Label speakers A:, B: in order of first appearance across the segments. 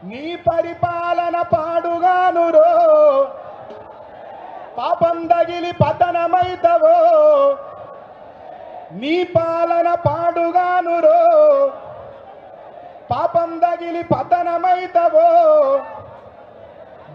A: నీ పరిపాలన పాడుగానురో పాపం తగిలి పతనమైతవో నీ పాలన పాడుగానురో పాపం తగిలి పతనమైతవో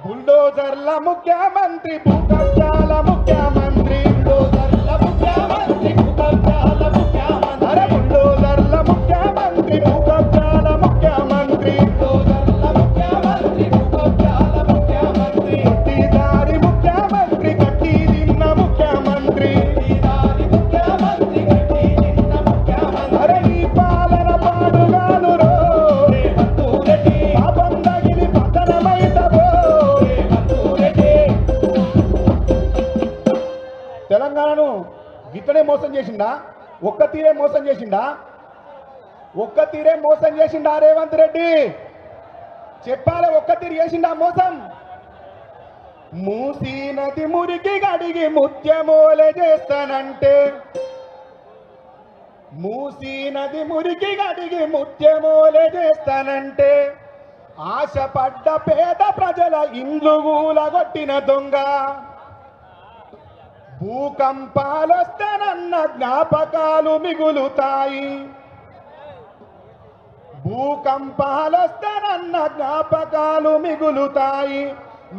A: బుల్డోజర్ల ముఖ్యమంత్రి భూకబ్జాల ముఖ్యమంత్రి బుల్డోజర్ల ముఖ్యమంత్రి భూకబ్జాల ముఖ్యమంత్రి అరే బుల్డోజర్ల ముఖ్యమంత్రి భూకబ్జాల ముఖ్యమంత్రి బుల్డోజర్ల ముఖ్యమంత్రి భూకబ్జాల ముఖ్యమంత్రి కట్టిదారి ముఖ్యమంత్రి కట్టి తిన్న ముఖ్యమంత్రి కట్టిదారి ముఖ్యమంత్రి కట్టి తిన్న ముఖ్యమంత్రి అరే నీ పాలన పాడుగానురో రేవంతు రెడ్డి పాపం తగిలి పతనమైతవో తెలంగాణను గిట్టనే మోసం చేసిండా ఒక్క తీరే మోసం చేసిండా రేవంత్ రెడ్డి చెప్పాలి ఒక్క తీరు చేసిండా మోసం మూసీ నది మురికి గడిగి ముత్యమోలే చేస్తానంటే మూసీ నది మురికి గడిగి ముత్యమోలే చేస్తానంటే ఆశపడ్డ పేద ప్రజల ఇండ్లు కూలగొట్టిన దొంగ భూకంపాలొస్తానన్న జ్ఞాపకాలు మిగులుతాయి భూకంపాలొస్తానన్న జ్ఞాపకాలు మిగులుతాయి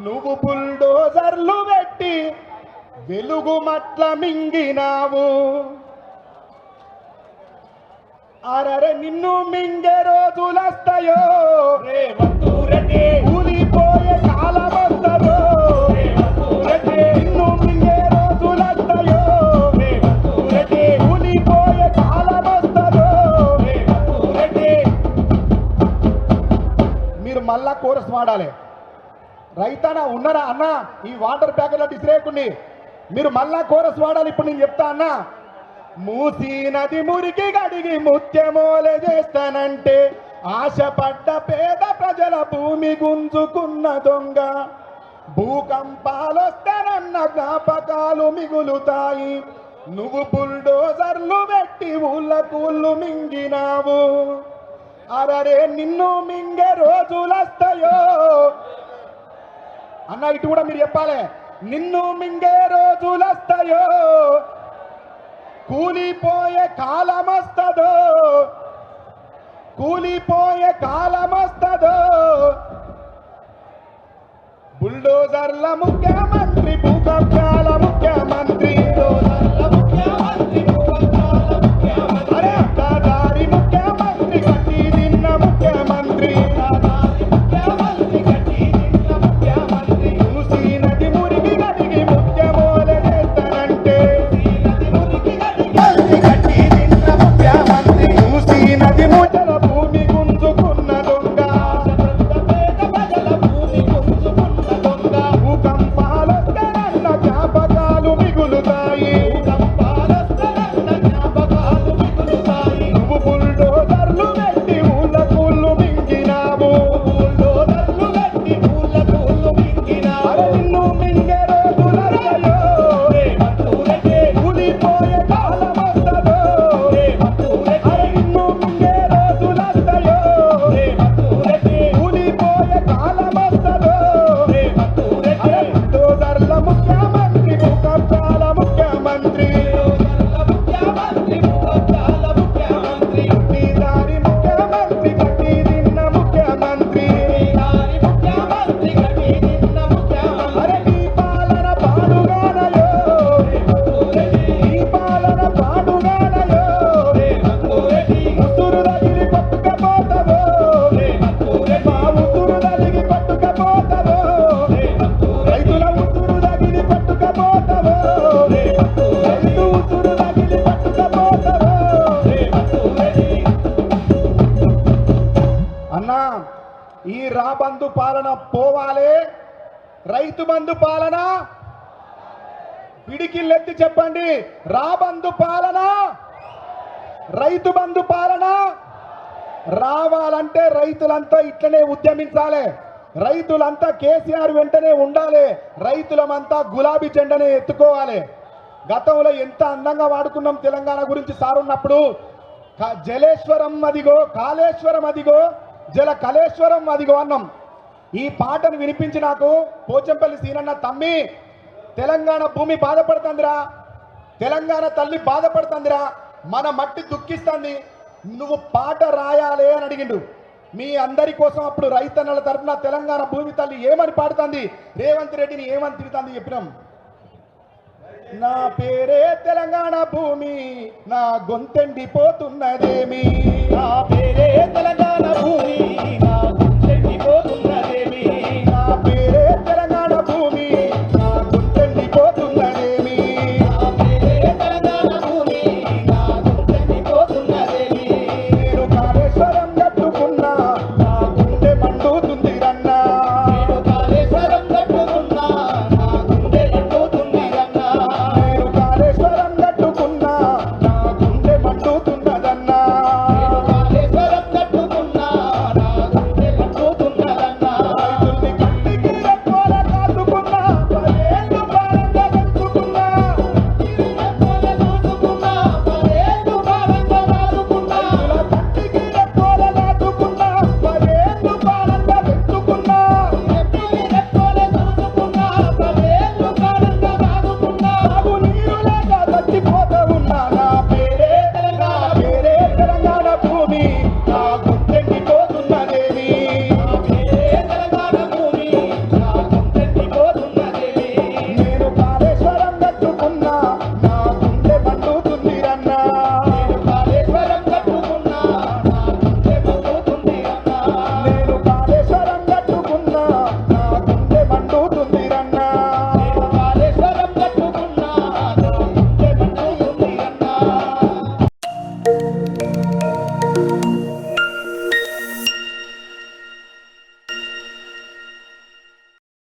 A: నువ్వు బుల్డోజర్లు పెట్టి వెలుగు మట్ల మింగినావు అరరే నిన్ను మింగే రోజులస్తాయో రేవంతు రెడ్డి కూలిపోయే కాలం వస్తుందో రేవంతు రెడ్డి నిన్ను మింగే రోజులస్తాయో రేవంతు రెడ్డి కూలిపోయే కాలం వస్తుందో రేవంతు రెడ్డి మీరు మళ్ళా కోరస్ వాడాలి రైతనా ఉన్నారా అన్న ఈ వాటర్ ప్యాకెట్లో డిసిరేయకండి మీరు మళ్ళా కోరస్ వాడాలి ఇప్పుడు నేను చెప్తా అన్నా మూసీ నది మురికి గడిగి ముత్యమోలే చేస్తానంటే ఆశపడ్డ పేద ప్రజల భూమి గుంజుకున్న దొంగ భూకంపాలొస్తానన్న జ్ఞాపకాలు మిగులుతాయి నువ్వు బుల్డోజర్లు పెట్టి ఊళ్ళకూళ్ళు మింగినావు అరరే నిన్ను మింగే రోజులస్తాయో అన్న ఇటు కూడా మీరు చెప్పాలి నిన్ను మింగే రోజులస్తాయో కూలిపోయే కాలమస్తదో బుల్డోజర్ల ముఖ్యమంత్రి భూకబ్జాల ముఖ్యమంత్రి అరే అడ్డదారి ముఖ్యమంత్రి కట్టి తిన్న ముఖ్యమంత్రి మూసీ నది మురికి గడిగి ముత్యమోలే చేస్తానంటే మూసీ నది ముచ్చల భూమి గుంజుకున్న దొంగ భూకంపాలొస్తానన్న జ్ఞాపకాలు మిగులుతాయి నువ్వు బుల్డోజర్లు పెట్టి ఊళ్ళకూళ్ళు మింగినావు అరే నిన్ను మింగే రోజులస్తాయో కూలిపోయే కాలం వస్తదో అరే నిన్ను మింగే రోజులస్తాయో కూలిపోయే కాలం వస్తదో అరే బుల్డోజర్ల ముఖ్యమంత్రి భూకబ్జాల ముఖ్యమంత్రి కట్టిదారి ముఖ్యమంత్రి కట్టి తిన్న ముఖ్యమంత్రి అరే నీ పాలన పాడుగానయో నీ పాలన పాడుగానయో ఉసురు తగిలి కొట్టుకపోతావో మా ఉసురు తగిలి కొట్టుకపోతావో రైతుల ఉసురు తగిలి కొట్టుకపోతావో రైతు ఉసురు తగిలి కొట్టుకపోతావో అన్నా ఈ రాబందు పాలన పోవాలి రైతు బంధు పాలన పిడికిల్లెత్తి చెప్పండి రాబందు పాలన రైతు బంధు పాలన రావాలంటే రైతులంతా ఇట్లనే ఉద్యమించాలి రైతులంతా కేసీఆర్ వెంటనే ఉండాలి రైతులమంతా గులాబీ జెండానే ఎత్తుకోవాలి గతంలో ఎంత అందంగా వాడుకున్నాం తెలంగాణ గురించి సార్ ఉన్నప్పుడు జలేశ్వరం అదిగో కాళేశ్వరం అదిగో జల కళేశ్వరం అదిగో అన్నాం ఈ పాటను వినిపించి నాకు పోచంపల్లి సీనన్న తమ్మి తెలంగాణ భూమి బాధపడుతుందిరా, తెలంగాణ తల్లి బాధపడుతుందిరా, మన మట్టి దుఃఖిస్తుంది, నువ్వు పాట రాయాలే అని అడిగిండు. మీ అందరి కోసం అప్పుడు రైతన్నల తరఫున తెలంగాణ భూమి తల్లి ఏమని పాడుతుంది, రేవంత్ రెడ్డిని ఏమని తిడుతుంది చెప్పినాం. నా పేరే తెలంగాణ భూమి, నా గొంతెండిపోతున్నదేమి,
B: నా పేరే తెలంగాణ భూమి, నా